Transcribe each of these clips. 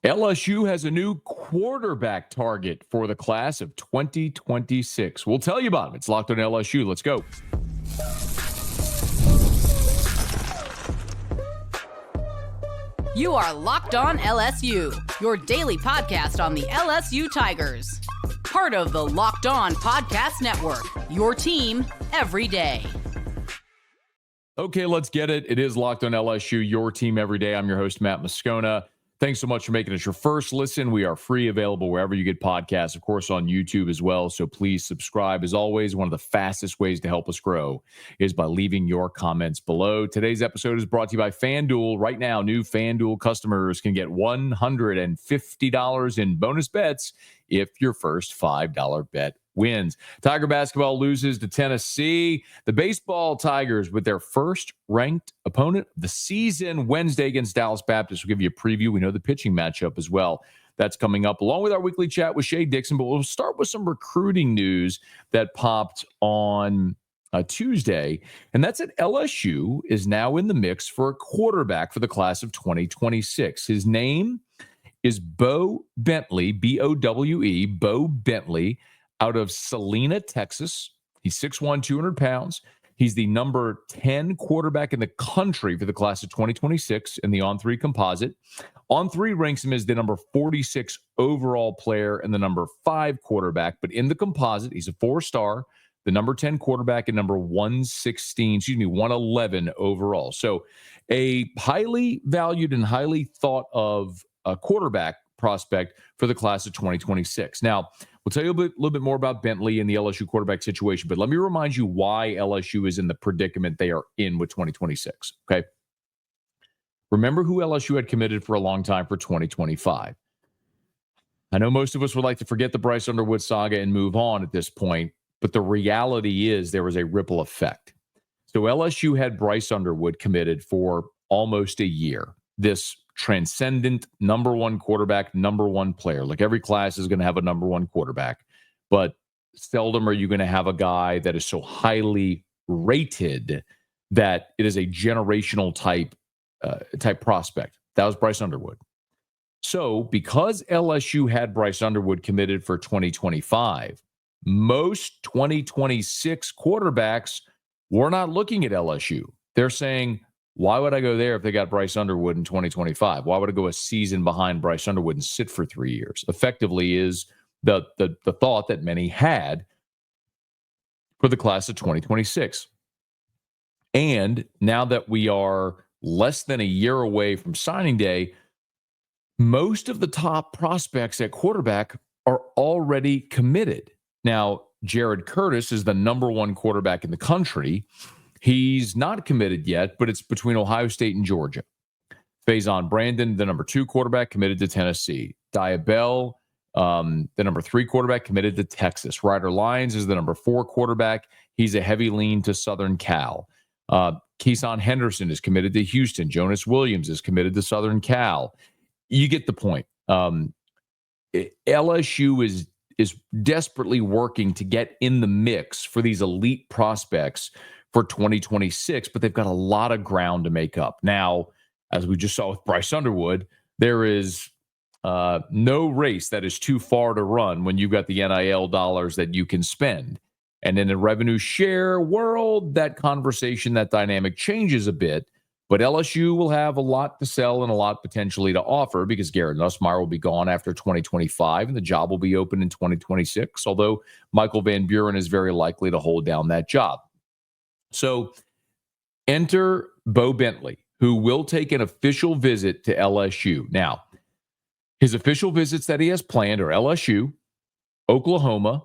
LSU has a new quarterback target for the class of 2026. We'll tell you about it. It's Locked on LSU. Let's go. You are Locked on LSU, your daily podcast on the LSU Tigers. Part of the Locked On Podcast Network, your team every day. Okay, let's get it. It is Locked on LSU, your team every day. I'm your host, Matt Moscona. Thanks so much for making us your first listen. We are free, available wherever you get podcasts, of course, on YouTube as well. So please subscribe. As always, one of the fastest ways to help us grow is by leaving your comments below. Today's episode is brought to you by FanDuel. Right now, new FanDuel customers can get $150 in bonus bets if your first $5 bet wins. Tiger basketball loses to Tennessee. The baseball Tigers, with their first ranked opponent of the season Wednesday against Dallas Baptist. We'll give you a preview. We know the pitching matchup as well. That's coming up along with our weekly chat with Shea Dixon. But we'll start with some recruiting news that popped on Tuesday. And that's that LSU is now in the mix for a quarterback for the class of 2026. His name is Bo Bentley, B-O-W-E, Bo Bentley, out of Salina, Texas. He's 6'1", 200 pounds. He's the number 10 quarterback in the country for the class of 2026 in the On3 composite. On3 ranks him as the number 46 overall player and the number 5 quarterback. But in the composite, he's a 4-star, the number 10 quarterback and number 111 overall. So a highly valued and highly thought of quarterback prospect for the class of 2026. Now, we'll tell you a little bit more about Bentley and the LSU quarterback situation, but let me remind you why LSU is in the predicament they are in with 2026, okay? Remember who LSU had committed for a long time for 2025. I know most of us would like to forget the Bryce Underwood saga and move on at this point, but the reality is there was a ripple effect. So LSU had Bryce Underwood committed for almost a year. This transcendent number one quarterback, number one player. Like every class is going to have a number one quarterback, but seldom are you going to have a guy that is so highly rated that it is a generational type prospect. That was Bryce Underwood. So because LSU had Bryce Underwood committed for 2025, most 2026 quarterbacks were not looking at LSU. They're saying, why would I go there if they got Bryce Underwood in 2025? Why would I go a season behind Bryce Underwood and sit for 3 years? Effectively is the thought that many had for the class of 2026. And now that we are less than a year away from signing day, most of the top prospects at quarterback are already committed. Now, Jared Curtis is the number one quarterback in the country. He's not committed yet, but it's between Ohio State and Georgia. Faison Brandon, the number 2 quarterback, committed to Tennessee. Diabell, the number 3 quarterback, committed to Texas. Ryder Lyons is the number 4 quarterback. He's a heavy lean to Southern Cal. Keeson Henderson is committed to Houston. Jonas Williams is committed to Southern Cal. You get the point. LSU is desperately working to get in the mix for these elite prospects for 2026, but they've got a lot of ground to make up. Now, as we just saw with Bryce Underwood, there is no race that is too far to run when you've got the NIL dollars that you can spend. And in a revenue share world, that conversation, that dynamic changes a bit, but LSU will have a lot to sell and a lot potentially to offer because Garrett Nussmeier will be gone after 2025 and the job will be open in 2026, although Michael Van Buren is very likely to hold down that job. So enter Bo Bentley, who will take an official visit to LSU. Now, his official visits that he has planned are LSU, Oklahoma,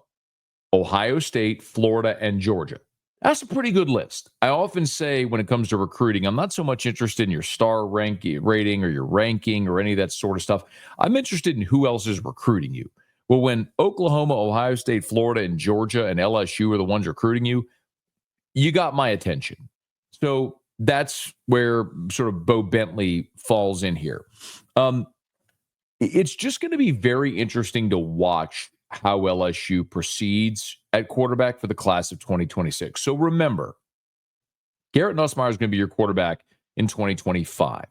Ohio State, Florida, and Georgia. That's a pretty good list. I often say when it comes to recruiting, I'm not so much interested in your star rating or your ranking or any of that sort of stuff. I'm interested in who else is recruiting you. Well, when Oklahoma, Ohio State, Florida, and Georgia and LSU are the ones recruiting you, you got my attention. So that's where sort of Bo Bentley falls in here. It's just going to be very interesting to watch how LSU proceeds at quarterback for the class of 2026. So remember, Garrett Nussmeier is going to be your quarterback in 2025.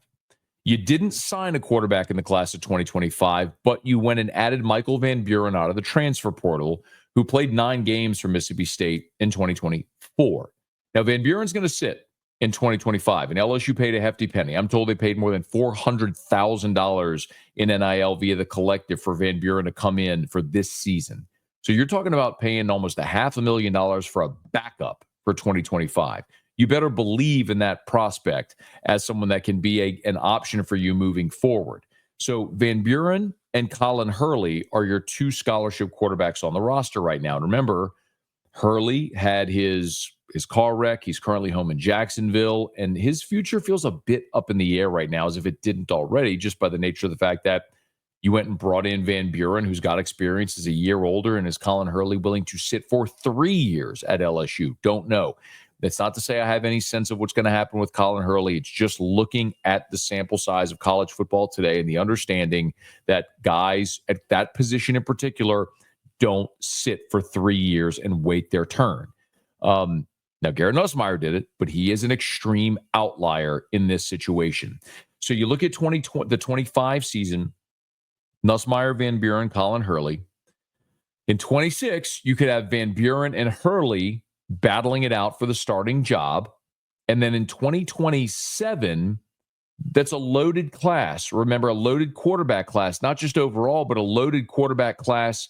You didn't sign a quarterback in the class of 2025, but you went and added Michael Van Buren out of the transfer portal, who played 9 games for Mississippi State in 2024. Now, Van Buren's going to sit in 2025, and LSU paid a hefty penny. I'm told they paid more than $400,000 in NIL via the collective for Van Buren to come in for this season. So you're talking about paying almost $500,000 for a backup for 2025. You better believe in that prospect as someone that can be an option for you moving forward. So Van Buren and Colin Hurley are your 2 scholarship quarterbacks on the roster right now. And remember, Hurley had his car wreck. He's currently home in Jacksonville, and his future feels a bit up in the air right now, as if it didn't already, just by the nature of the fact that you went and brought in Van Buren, who's got experience, is a year older, and is Colin Hurley willing to sit for 3 years at LSU? Don't know. That's not to say I have any sense of what's going to happen with Colin Hurley. It's just looking at the sample size of college football today and the understanding that guys at that position in particular don't sit for 3 years and wait their turn. Now, Garrett Nussmeier did it, but he is an extreme outlier in this situation. So you look at the 25 season, Nussmeier, Van Buren, Colin Hurley. In 26, you could have Van Buren and Hurley battling it out for the starting job. And then in 2027, that's a loaded class. Remember, a loaded quarterback class, not just overall, but a loaded quarterback class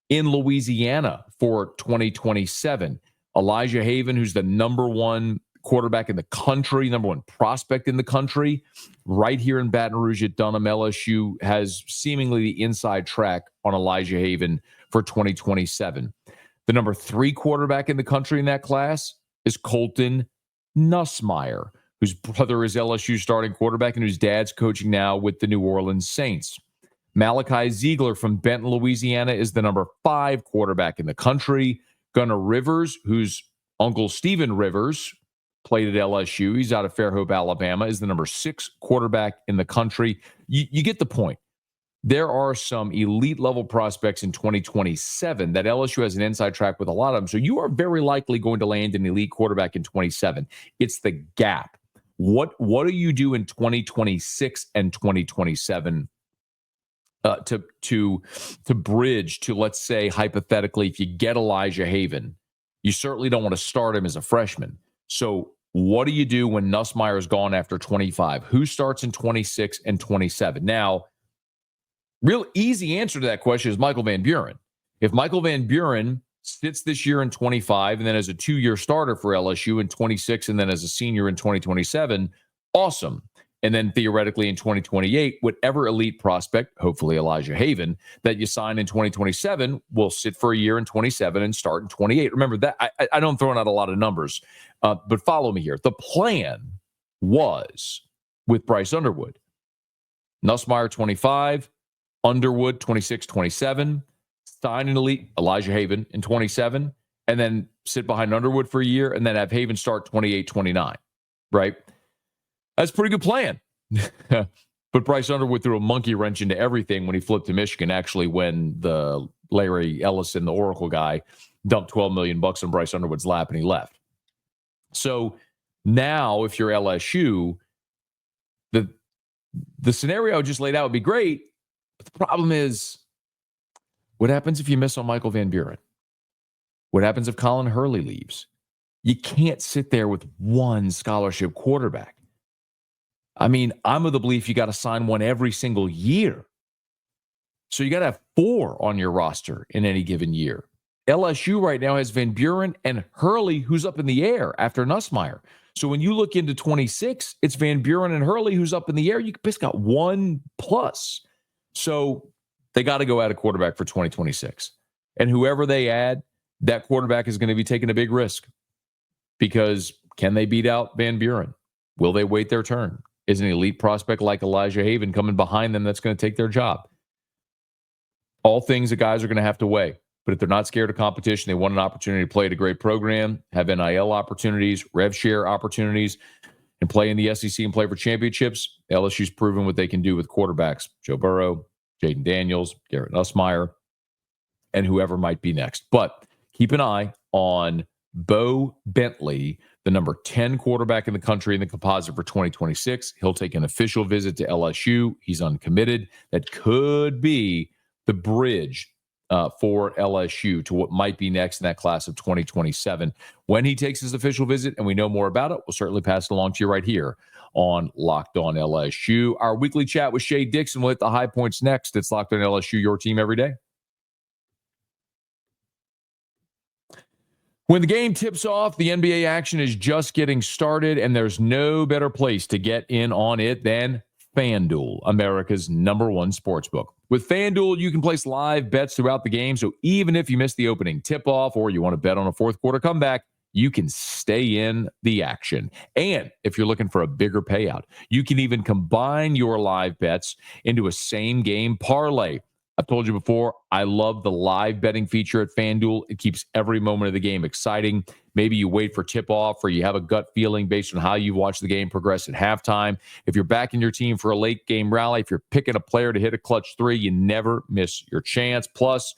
in Louisiana for 2027. Elijah Haven, who's the number 1 quarterback in the country, number 1 prospect in the country, right here in Baton Rouge at Dunham. LSU has seemingly the inside track on Elijah Haven for 2027. The number 3 quarterback in the country in that class is Colton Nussmeier, whose brother is LSU starting quarterback and whose dad's coaching now with the New Orleans Saints. Malachi Ziegler from Benton, Louisiana, is the number 5 quarterback in the country. Gunnar Rivers, whose uncle Stephen Rivers played at LSU, he's out of Fairhope, Alabama, is the number 6 quarterback in the country. You get the point. There are some elite level prospects in 2027 that LSU has an inside track with a lot of them. So you are very likely going to land an elite quarterback in 27. It's the gap. What do you do in 2026 and 2027 to bridge to, let's say, hypothetically, if you get Elijah Haven, you certainly don't want to start him as a freshman. So what do you do when Nussmeier is gone after 25? Who starts in 26 and 27? Now, real easy answer to that question is Michael Van Buren. If Michael Van Buren sits this year in 25 and then as a 2-year starter for LSU in 26 and then as a senior in 2027, awesome. And then theoretically in 2028, whatever elite prospect, hopefully Elijah Haven, that you sign in 2027 will sit for a year in 27 and start in 28. Remember that I don't throw out a lot of numbers, but follow me here. The plan was with Bryce Underwood, Nussmeier 25, Underwood 26, 27, sign an elite Elijah Haven in 27, and then sit behind Underwood for a year and then have Haven start 28, 29, right? That's a pretty good plan. But Bryce Underwood threw a monkey wrench into everything when he flipped to Michigan, actually, when the Larry Ellison, the Oracle guy, dumped $12 million on Bryce Underwood's lap and he left. So now if you're LSU, the scenario I just laid out would be great. But the problem is, what happens if you miss on Michael Van Buren? What happens if Colin Hurley leaves? You can't sit there with 1 scholarship quarterback. I mean, I'm of the belief you got to sign one every single year. So you got to have 4 on your roster in any given year. LSU right now has Van Buren and Hurley, who's up in the air after Nussmeier. So when you look into 26, it's Van Buren and Hurley who's up in the air. You basically got 1 plus. So they got to go add a quarterback for 2026. And whoever they add, that quarterback is going to be taking a big risk. Because can they beat out Van Buren? Will they wait their turn? Is an elite prospect like Elijah Haven coming behind them that's going to take their job? All things that guys are going to have to weigh. But if they're not scared of competition, they want an opportunity to play at a great program, have NIL opportunities, rev share opportunities, and play in the SEC and play for championships, LSU's proven what they can do with quarterbacks. Joe Burrow, Jaden Daniels, Garrett Nussmeier, and whoever might be next. But keep an eye on Bo Bentley, the the number 10 quarterback in the country in the composite for 2026. He'll take an official visit to LSU. He's uncommitted. That could be the bridge for LSU to what might be next in that class of 2027. When he takes his official visit and we know more about it, we'll certainly pass it along to you right here on Locked On LSU. Our weekly chat with Shea Dixon will hit the high points next. It's Locked On LSU, your team every day. When the game tips off, the NBA action is just getting started, and there's no better place to get in on it than FanDuel, America's #1 sportsbook. With FanDuel, you can place live bets throughout the game, so even if you miss the opening tip-off or you want to bet on a fourth quarter comeback, you can stay in the action. And if you're looking for a bigger payout, you can even combine your live bets into a same-game parlay. I've told you before, I love the live betting feature at FanDuel. It keeps every moment of the game exciting. Maybe you wait for tip-off or you have a gut feeling based on how you watch the game progress at halftime. If you're backing your team for a late-game rally, if you're picking a player to hit a clutch three, you never miss your chance. Plus,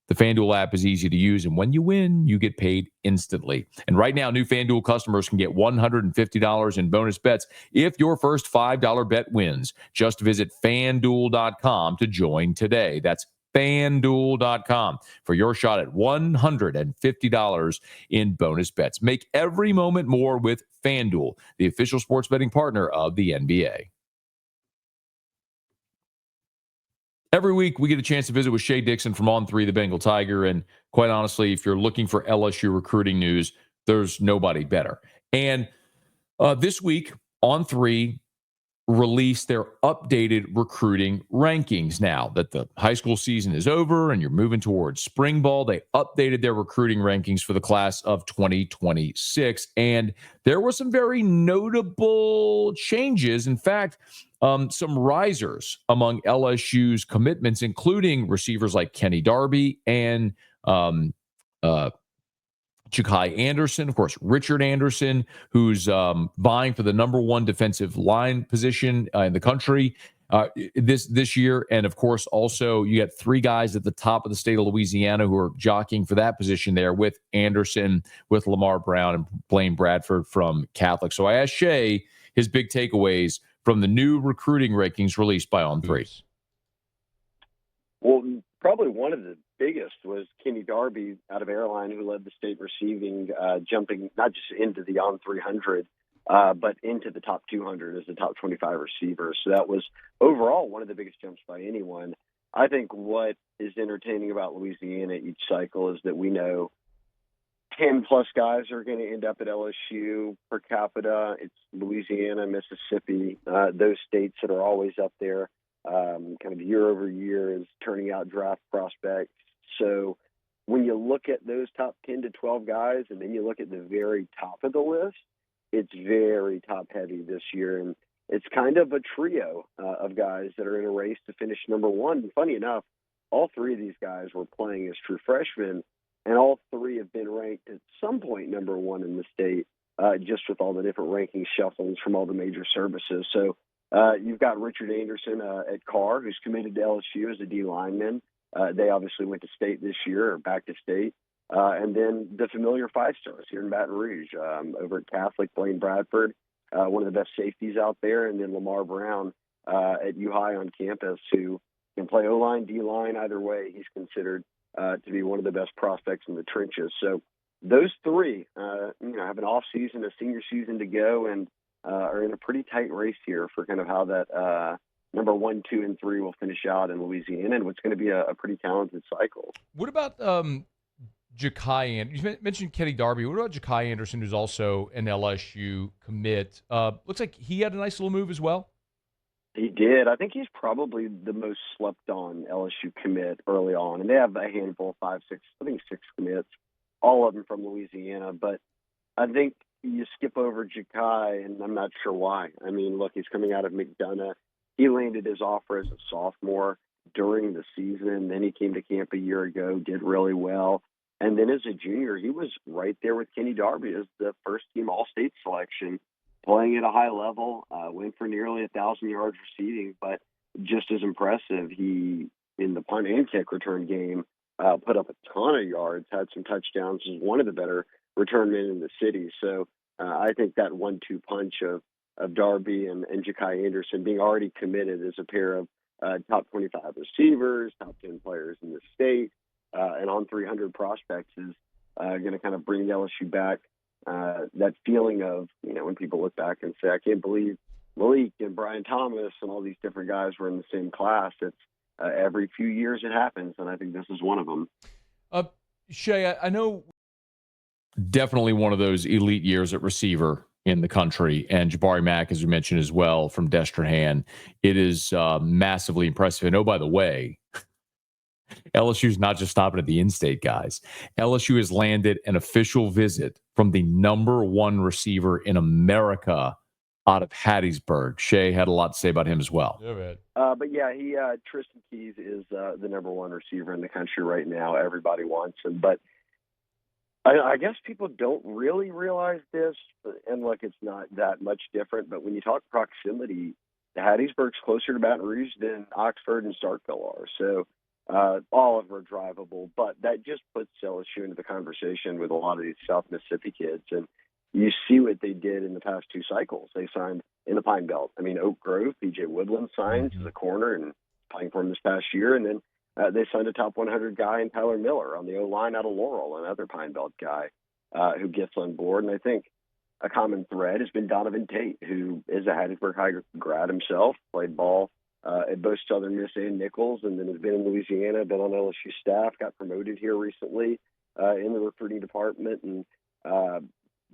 the FanDuel app is easy to use, and when you win, you get paid instantly. And right now, new FanDuel customers can get $150 in bonus bets if your first $5 bet wins. Just visit FanDuel.com to join today. That's FanDuel.com for your shot at $150 in bonus bets. Make every moment more with FanDuel, the official sports betting partner of the NBA. Every week, we get a chance to visit with Shea Dixon from On3, the Bengal Tiger. And quite honestly, if you're looking for LSU recruiting news, there's nobody better. And this week, On3 released their updated recruiting rankings. Now that the high school season is over and you're moving towards spring ball, they updated their recruiting rankings for the class of 2026. And there were some very notable changes. In fact, some risers among LSU's commitments, including receivers like Kenny Darby and Ja'Kai Anderson, of course, Richard Anderson, who's vying for the #1 defensive line position in the country this year. And of course, also you got 3 guys at the top of the state of Louisiana who are jockeying for that position there with Anderson, with Lamar Brown, and Blaine Bradford from Catholic. So I asked Shea his big takeaways from the new recruiting rankings released by On3. Well, probably one of the biggest was Kenny Darby out of Airline, who led the state receiving, jumping not just into the on 300, but into the top 200 as the top 25 receiver. So that was overall one of the biggest jumps by anyone. I think what is entertaining about Louisiana each cycle is that we know 10-plus guys are going to end up at LSU per capita. It's Louisiana, Mississippi, those states that are always up there. Kind of year over year is turning out draft prospects. So when you look at those top 10 to 12 guys, and then you look at the very top of the list, it's very top heavy this year. And it's kind of a trio of guys that are in a race to finish #1. And funny enough, all 3 of these guys were playing as true freshmen, and all 3 have been ranked at some point #1 in the state, just with all the different ranking shufflings from all the major services. So you've got Richard Anderson at Carr, who's committed to LSU as a D lineman. They obviously went to state this year, or back to state. And then the familiar 5-stars here in Baton Rouge, over at Catholic, Blaine Bradford, one of the best safeties out there, and then Lamar Brown at U High on campus, who can play O-line, D-line, either way. He's considered to be one of the best prospects in the trenches. So those 3, have an off season, a senior season to go, and are in a pretty tight race here for kind of how that #1, 2, and 3 will finish out in Louisiana, and what's going to be a pretty talented cycle. What about Ja'Kai Anderson? You mentioned Kenny Darby. What about Ja'Kai Anderson, who's also an LSU commit? Looks like he had a nice little move as well. He did. I think he's probably the most slept on LSU commit early on, and they have a handful, 5, 6, I think 6 commits, all of them from Louisiana. But I think you skip over Ja'Kai, and I'm not sure why. I mean, look, he's coming out of McDonough. He landed his offer as a sophomore during the season. Then he came to camp a year ago, did really well. And then as a junior, he was right there with Kenny Darby as the first-team All-State selection, playing at a high level, went for nearly 1,000 yards receiving. But just as impressive, he, in the punt and kick return game, put up a ton of yards, had some touchdowns, was one of the better return men in the city. So I think that 1-2 punch of Darby and Ja'Kai Anderson being already committed as a pair of top 25 receivers, top 10 players in the state, and on 300 prospects is going to kind of bring LSU back that feeling of, when people look back and say, I can't believe Malik and Brian Thomas and all these different guys were in the same class. It's every few years it happens, and I think this is one of them. Shea, I know definitely one of those elite years at receiver in the country, and Jabari Mack, as we mentioned as well, from Destrehan. It is massively impressive. And oh, by the way, LSU's not just stopping at the in-state guys. LSU has landed an official visit from the number 1 receiver in America out of Hattiesburg. Shea had a lot to say about him as well. But yeah, Tristan Keys is the number 1 receiver in the country right now. Everybody wants him, but I guess people don't really realize this, and look, it's not that much different. But when you talk proximity, Hattiesburg's closer to Baton Rouge than Oxford and Starkville are. So all of them are drivable, but that just puts LSU into the conversation with a lot of these South Mississippi kids. And you see what they did in the past 2 cycles. They signed in the Pine Belt. I mean, Oak Grove, B.J. Woodland signed as a corner and playing for him this past year. And then they signed a top 100 guy in Tyler Miller on the O-line out of Laurel, another Pine Belt guy who gets on board. And I think a common thread has been Donovan Tate, who is a Hattiesburg High grad himself, played ball at both Southern Miss and Nichols, and then has been in Louisiana, been on LSU staff, got promoted here recently in the recruiting department, and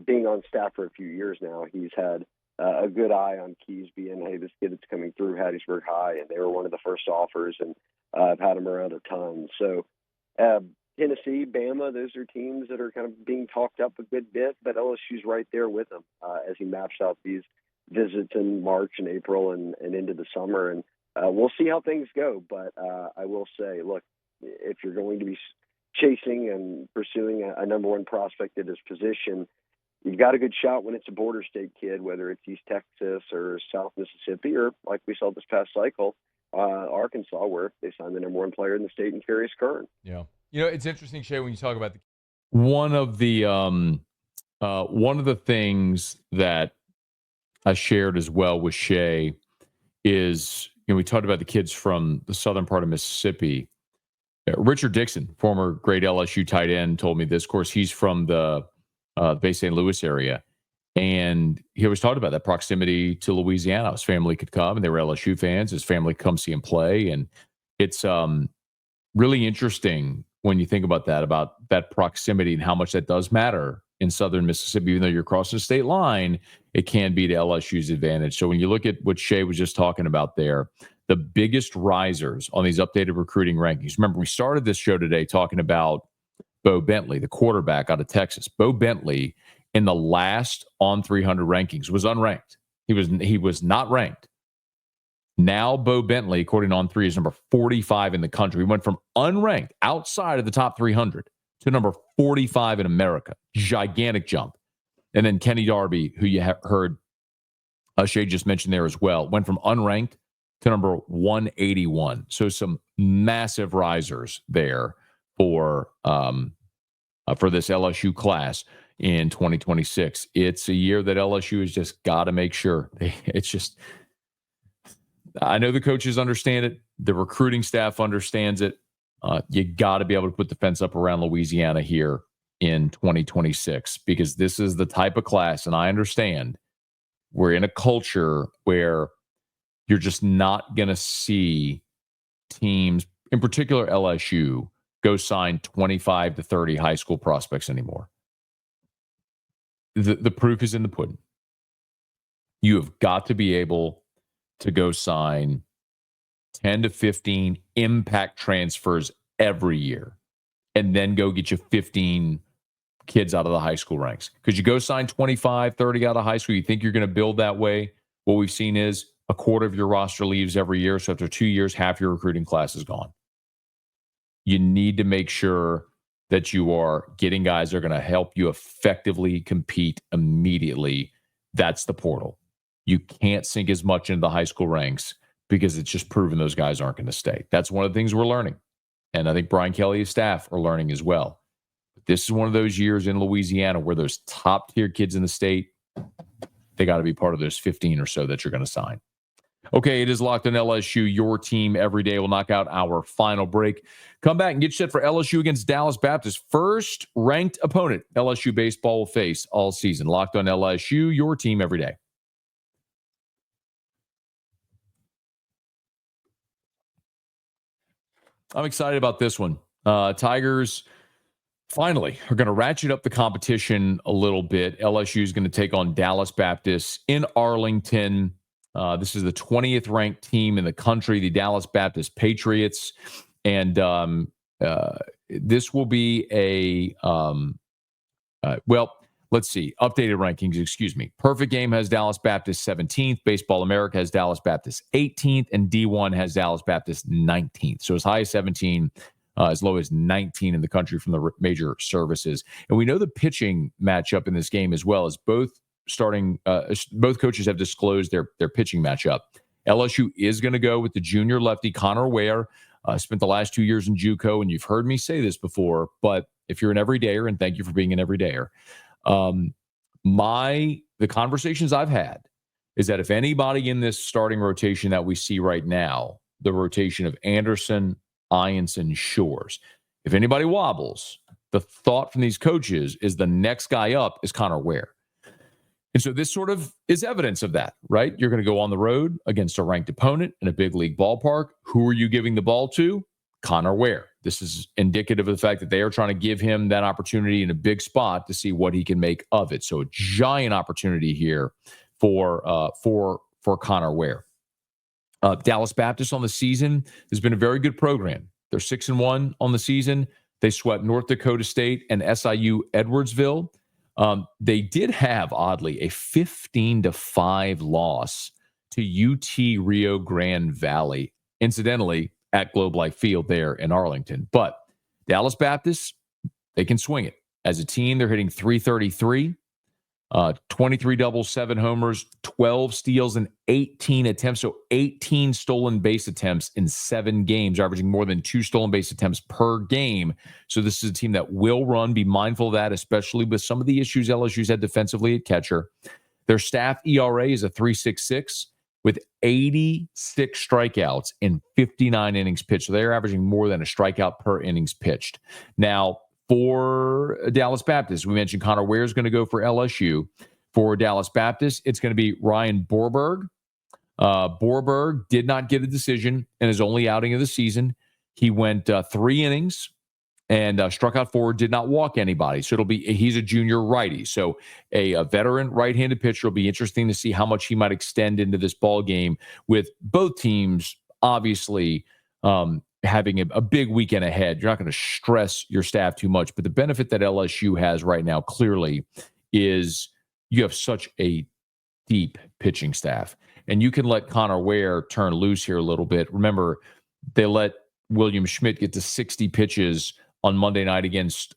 being on staff for a few years now, he's had a good eye on Keys being, hey, this kid that's coming through Hattiesburg High, and they were one of the first offers, and I've had him around a ton. So Tennessee, Bama, those are teams that are kind of being talked up a good bit, but LSU's right there with them as he maps out these visits in March and April and into the summer. And we'll see how things go. But I will say, look, if you're going to be chasing and pursuing a number 1 prospect at his position, you've got a good shot when it's a border state kid, whether it's East Texas or South Mississippi, or like we saw this past cycle, Arkansas, where they signed the number 1 player in the state in Carius Kern. Yeah. It's interesting, Shea, when you talk about one of the things that I shared as well with Shea is, we talked about the kids from the southern part of Mississippi. Richard Dixon, former great LSU tight end, told me this. Of course, he's from the Bay St. Louis area. And he always talked about that proximity to Louisiana. His family could come, and they were LSU fans. His family could come see him play. And it's really interesting when you think about that proximity and how much that does matter in southern Mississippi. Even though you're crossing the state line, it can be to LSU's advantage. So when you look at what Shea was just talking about there, the biggest risers on these updated recruiting rankings. Remember, we started this show today talking about Bo Bentley, the quarterback out of Texas. Bo Bentley, in the last on 300 rankings, was unranked. He was not ranked. Now Bo Bentley, according to On3, is number 45 in the country. He went from unranked outside of the top 300 to number 45 in America. Gigantic jump. And then Kenny Darby, who you heard Shea just mentioned there as well, went from unranked to number 181. So some massive risers there for this LSU class in 2026. It's a year that LSU has just got to make sure. It's just, I know the coaches understand it. The recruiting staff understands it. You got to be able to put the fence up around Louisiana here in 2026, because this is the type of class, and I understand we're in a culture where you're just not going to see teams, in particular LSU, go sign 25 to 30 high school prospects anymore. The proof is in the pudding. You have got to be able to go sign 10 to 15 impact transfers every year, and then go get you 15 kids out of the high school ranks. Because you go sign 25, 30 out of high school, you think you're going to build that way. What we've seen is a quarter of your roster leaves every year. So after 2 years, half your recruiting class is gone. You need to make sure that you are getting guys that are going to help you effectively compete immediately. That's the portal. You can't sink as much into the high school ranks because it's just proven those guys aren't going to stay. That's one of the things we're learning. And I think Brian Kelly's staff are learning as well. This is one of those years in Louisiana where those top-tier kids in the state they got to be part of those 15 or so that you're going to sign. Okay, it is Locked on LSU, your team every day. We'll knock out our final break. Come back and get set for LSU against Dallas Baptist. First ranked opponent LSU baseball will face all season. Locked on LSU, your team every day. I'm excited about this one. Tigers finally are going to ratchet up the competition a little bit. LSU is going to take on Dallas Baptist in Arlington. This is the 20th ranked team in the country, the Dallas Baptist Patriots. And this will be let's see, updated rankings, excuse me. Perfect Game has Dallas Baptist 17th. Baseball America has Dallas Baptist 18th. And D1 has Dallas Baptist 19th. So as high as 17, as low as 19 in the country from the major services. And we know the pitching matchup in this game as well, as both coaches have disclosed their pitching matchup. LSU is going to go with the junior lefty Connor Ware. Spent the last 2 years in JUCO, and you've heard me say this before, but if you're an everydayer, and thank you for being an everydayer, the conversations I've had is that if anybody in this starting rotation that we see right now, the rotation of Anderson, Ianson, Shores, if anybody wobbles, the thought from these coaches is the next guy up is Connor Ware. And so this sort of is evidence of that, right? You're going to go on the road against a ranked opponent in a big league ballpark. Who are you giving the ball to? Connor Ware. This is indicative of the fact that they are trying to give him that opportunity in a big spot to see what he can make of it. So a giant opportunity here for Connor Ware. Dallas Baptist on the season has been a very good program. They're 6-1 on the season. They swept North Dakota State and SIU Edwardsville. They did have, oddly, a 15-5 loss to UT Rio Grande Valley, incidentally, at Globe Life Field there in Arlington. But Dallas Baptist, they can swing it. As a team, they're hitting .333, 23 doubles, 7 homers, 12 steals, and 18 attempts. So 18 stolen base attempts in 7 games, averaging more than 2 stolen base attempts per game. So this is a team that will run. Be mindful of that, especially with some of the issues LSU's had defensively at catcher. Their staff ERA is a 3.66 with 86 strikeouts in 59 innings pitched. So they're averaging more than a strikeout per innings pitched. Now, for Dallas Baptist, we mentioned Connor Ware is going to go for LSU. For Dallas Baptist, it's going to be Ryan Borberg. Borberg did not get a decision in his only outing of the season. He went 3 innings and struck out 4, did not walk anybody. So he's a junior righty. So a veteran right-handed pitcher. Will be interesting to see how much he might extend into this ball game, with both teams obviously having a big weekend ahead. You're not going to stress your staff too much, but the benefit that LSU has right now clearly is you have such a deep pitching staff, and you can let Connor Ware turn loose here a little bit. Remember, they let William Schmidt get to 60 pitches on Monday night against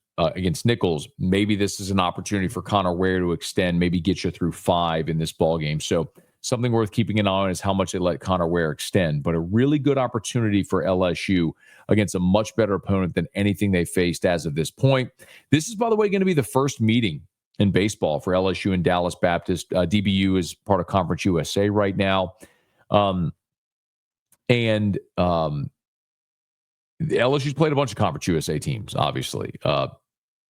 Nichols. Maybe this is an opportunity for Connor Ware to extend, maybe get you through 5 in this ball game. So something worth keeping an eye on is how much they let Connor Ware extend, but a really good opportunity for LSU against a much better opponent than anything they faced as of this point. This is, by the way, going to be the first meeting in baseball for LSU and Dallas Baptist. DBU is part of Conference USA right now. LSU's played a bunch of Conference USA teams, obviously.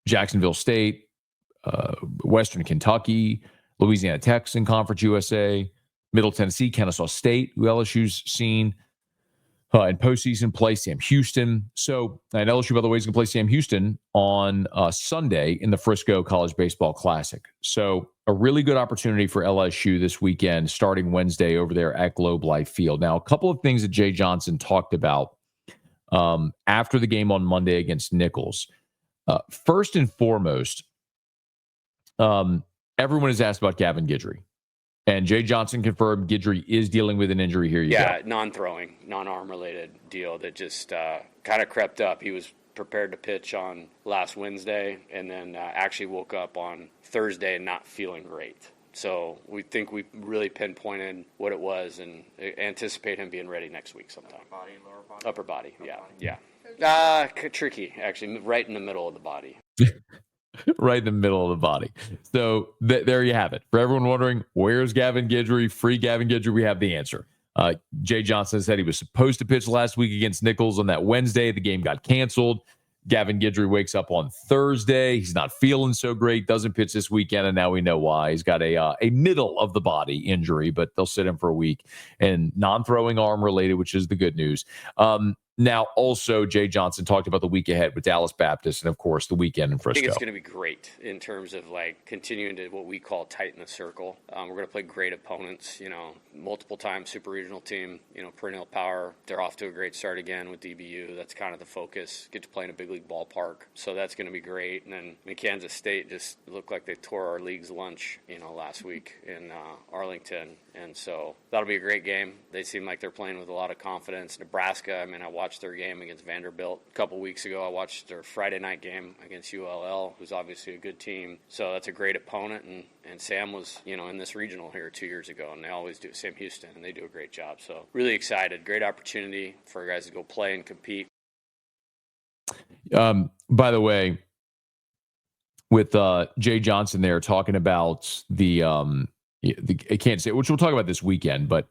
Jacksonville State, Western Kentucky, Louisiana Tech's in Conference USA, Middle Tennessee, Kennesaw State, who LSU's seen in postseason play, Sam Houston. So, and LSU, by the way, is going to play Sam Houston on Sunday in the Frisco College Baseball Classic. So a really good opportunity for LSU this weekend, starting Wednesday over there at Globe Life Field. Now, a couple of things that Jay Johnson talked about after the game on Monday against Nichols. First and foremost, everyone has asked about Gavin Guidry. And Jay Johnson confirmed Guidry is dealing with an injury here. Non-throwing, non-arm related deal that just kind of crept up. He was prepared to pitch on last Wednesday and then actually woke up on Thursday not feeling great. So we think we really pinpointed what it was and anticipate him being ready next week sometime. Upper body, lower body? Upper body, yeah. Tricky, actually, right in the middle of the body. right in the middle of the body. So there you have it. For everyone wondering, where's Gavin Guidry? Free Gavin Guidry, we have the answer. Jay Johnson said he was supposed to pitch last week against Nichols on that Wednesday. The game got canceled. Gavin Guidry wakes up on Thursday. He's not feeling so great, doesn't pitch this weekend, and now we know why. He's got a middle of the body injury, but they'll sit him for a week. And non-throwing arm related, which is the good news. Now, also, Jay Johnson talked about the week ahead with Dallas Baptist and, of course, the weekend in Frisco. I think it's going to be great in terms of, like, continuing to what we call tighten the circle. We're going to play great opponents, multiple times super regional team, perennial power. They're off to a great start again with DBU. That's kind of the focus. Get to play in a big league ballpark. So that's going to be great. And then Kansas State just looked like they tore our league's lunch, last week in Arlington. And so that'll be a great game. They seem like they're playing with a lot of confidence. Nebraska, I watched their game against Vanderbilt a couple weeks ago. I watched their Friday night game against ULL, who's obviously a good team. So that's a great opponent. And Sam was, in this regional here 2 years ago, and they always do. Sam Houston, and they do a great job. So really excited. Great opportunity for guys to go play and compete. By the way, with Jay Johnson there talking about the Kansas State, which we'll talk about this weekend, but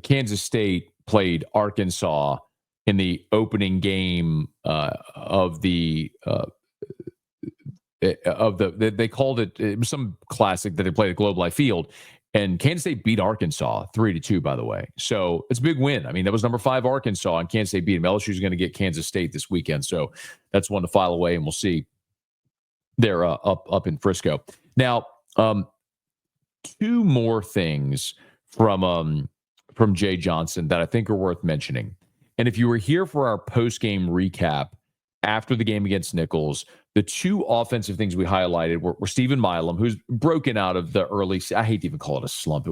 Kansas State played Arkansas in the opening game of the they called it was some classic that they played at Globe Life Field, and Kansas State beat Arkansas 3-2, by the way. So it's a big win. That was number 5 Arkansas, and Kansas State beat them. LSU is going to get Kansas State this weekend, so that's one to file away, and we'll see. They're up in Frisco now. 2 more things from Jay Johnson that I think are worth mentioning. And if you were here for our post-game recap after the game against Nichols, the 2 offensive things we highlighted were Stephen Milam, who's broken out of the early, I hate to even call it a slump.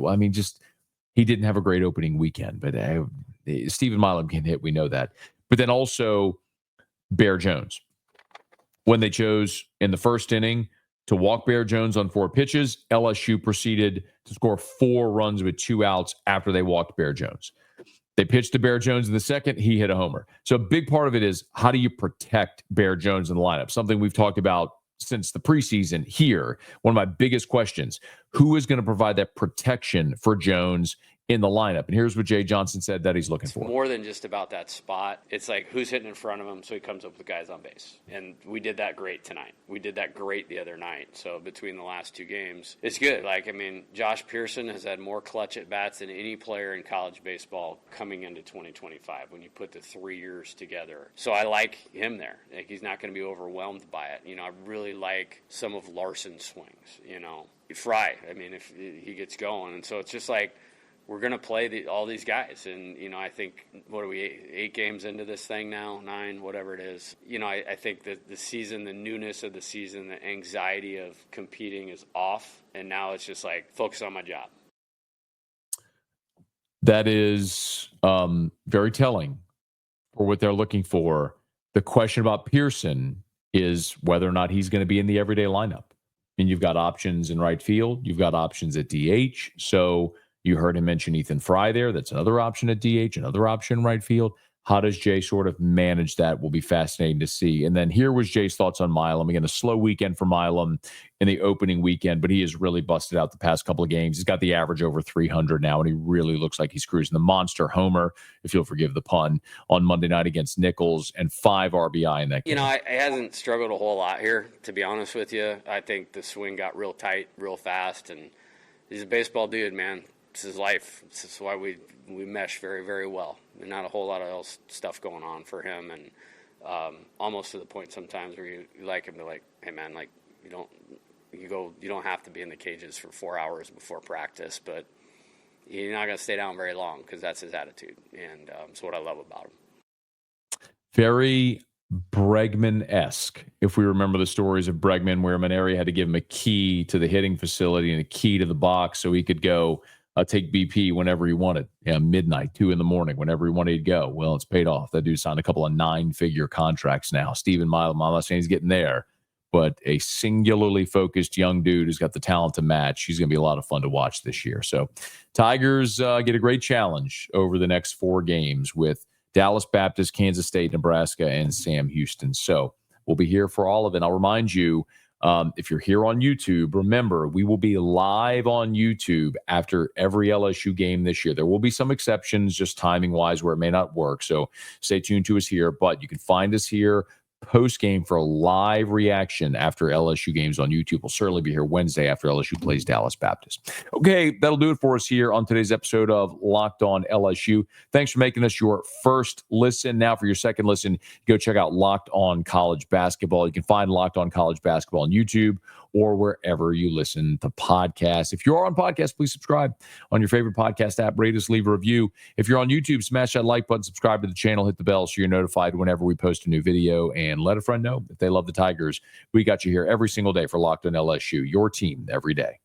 He didn't have a great opening weekend, but Stephen Milam can hit. We know that. But then also Bear Jones. When they chose in the first inning to walk Bear Jones on 4 pitches, LSU proceeded to score 4 runs with 2 outs after they walked Bear Jones. They pitched to Bear Jones in the second. He hit a homer. So a big part of it is, how do you protect Bear Jones in the lineup? Something we've talked about since the preseason here. One of my biggest questions, who is going to provide that protection for Jones in the lineup? And here's what Jay Johnson said that he's looking for. More than just about that spot. It's like, who's hitting in front of him so he comes up with guys on base. And we did that great tonight. We did that great the other night. So between the last 2 games, it's good. Josh Pearson has had more clutch at bats than any player in college baseball coming into 2025 when you put the 3 years together. So I like him there. He's not going to be overwhelmed by it. I really like some of Larson's swings. Fry, if he gets going. And so it's just like, we're going to play all these guys. And, I think, what are we, 8 games into this thing now? 9, whatever it is. I think that the season, the newness of the season, the anxiety of competing is off. And now it's just like, focus on my job. That is very telling for what they're looking for. The question about Pearson is whether or not he's going to be in the everyday lineup. And you've got options in right field. You've got options at DH. So you heard him mention Ethan Fry there. That's another option at DH, another option in right field. How does Jay sort of manage that will be fascinating to see. And then here was Jay's thoughts on Milam. Again, a slow weekend for Milam in the opening weekend, but he has really busted out the past couple of games. He's got the average over 300 now, and he really looks like he's cruising. The monster homer, if you'll forgive the pun, on Monday night against Nichols, and 5 RBI in that game. I hasn't struggled a whole lot here, to be honest with you. I think the swing got real tight, real fast, and he's a baseball dude, man. This is life. This is why we mesh very, very well. And not a whole lot of else stuff going on for him, and almost to the point sometimes where you like him to like, hey man, like you don't have to be in the cages for 4 hours before practice, but you're not going to stay down very long because that's his attitude, and it's what I love about him. Very Bregman-esque, if we remember the stories of Bregman, where Maneri had to give him a key to the hitting facility and a key to the box so he could go take BP whenever he wanted. Midnight, 2 a.m, whenever he wanted to go. Well, it's paid off. That dude signed a couple of 9-figure contracts now. Stephen Milam, I'm not saying he's getting there, but a singularly focused young dude who's got the talent to match. He's going to be a lot of fun to watch this year. So Tigers get a great challenge over the next 4 games with Dallas Baptist, Kansas State, Nebraska, and Sam Houston. So We'll be here for all of it. And I'll remind you, if you're here on YouTube, remember, we will be live on YouTube after every LSU game this year. There will be some exceptions, just timing-wise, where it may not work. So stay tuned to us here. But you can find us here post-game for a live reaction after LSU games on YouTube. We'll certainly be here Wednesday after LSU plays Dallas Baptist. Okay, that'll do it for us here on today's episode of Locked On LSU. Thanks for making us your first listen. Now for your second listen, go check out Locked On College Basketball. You can find Locked On College Basketball on YouTube or wherever you listen to podcasts. If you're on podcast, please subscribe on your favorite podcast app. Rate us, leave a review. If you're on YouTube, smash that like button, subscribe to the channel, hit the bell so you're notified whenever we post a new video, and let a friend know if they love the Tigers. We got you here every single day for Locked On LSU, your team every day.